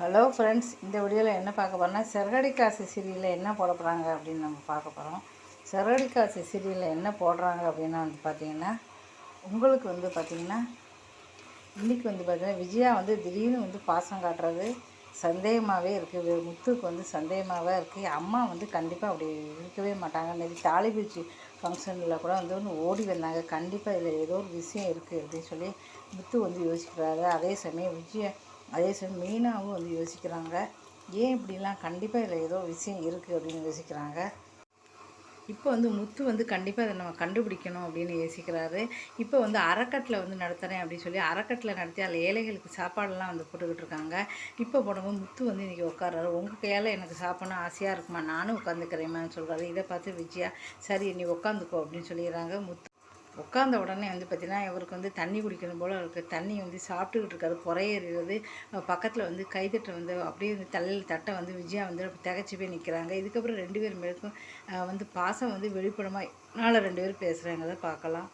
Hello friends, இந்த வீடியோவில் என்ன பார்க்க போகிறோம்னா சிறகடிக்காசு சீரியலில் என்ன போட போகிறாங்க அப்படின்னு நம்ம பார்க்க போகிறோம். சிறகடிக்காசு சீரியலில் என்ன போடுறாங்க அப்படின்னா பார்த்திங்கன்னா, உங்களுக்கு பார்த்திங்கன்னா இன்றைக்கி பார்த்திங்கன்னா விஜயா திடீர்னு பாசம் காட்டுறது சந்தேகமாகவே இருக்குது. முத்துக்கு சந்தேகமாகவே இருக்குது. அம்மா கண்டிப்பாக அப்படி இருக்கவே மாட்டாங்க. நேற்று தாலிபீச்சு ஃபங்க்ஷனில் கூட ஒன்று ஓடி வந்தாங்க. கண்டிப்பாக இதில் ஏதோ ஒரு விஷயம் இருக்குது அப்படின்னு சொல்லி முத்து யோசிக்கிறாரு. அதே சமயம் மீனாவும் யோசிக்கிறாங்க. ஏன் இப்படிலாம் கண்டிப்பாக இதில் ஏதோ விஷயம் இருக்குது அப்படின்னு யோசிக்கிறாங்க. இப்போ முத்து கண்டிப்பாக அதை நம்ம கண்டுபிடிக்கணும் அப்படின்னு யோசிக்கிறாரு. இப்போ அறக்கட்டில் நடத்துகிறேன் அப்படின்னு சொல்லி அறக்கட்டில் நடத்தி அதில் ஏழைகளுக்கு சாப்பாடெல்லாம் போட்டுக்கிட்டு இருக்காங்க. இப்போ போடும்போது முத்து இன்றைக்கி உட்கார்றாரு. உங்கள் கையால் எனக்கு சாப்பிட்ணும் ஆசையாக இருக்குமா, நானும் உட்காந்துக்கிறேம்மான்னு சொல்கிறாரு. இதை பார்த்து விஜயா சரி நீ உட்காந்துக்கோ அப்படின்னு சொல்லிடுறாங்க. முத்து உட்காந்த உடனே பார்த்திங்கன்னா இவருக்கு தண்ணி குடிக்கணும் போல் இருக்குது. தண்ணி சாப்பிட்டுக்கிட்டு இருக்காரு. புறையேறது பக்கத்தில் கைத்தட்டை அப்படியே தலையில் தட்டை விஜயா திகச்சு போய் நிற்கிறாங்க. இதுக்கப்புறம் 2 பேர் மேலுக்கும் பாசம் வெளிப்படமாக நாளை 2 பேர் பேசுகிறாங்க. அதை பார்க்கலாம்.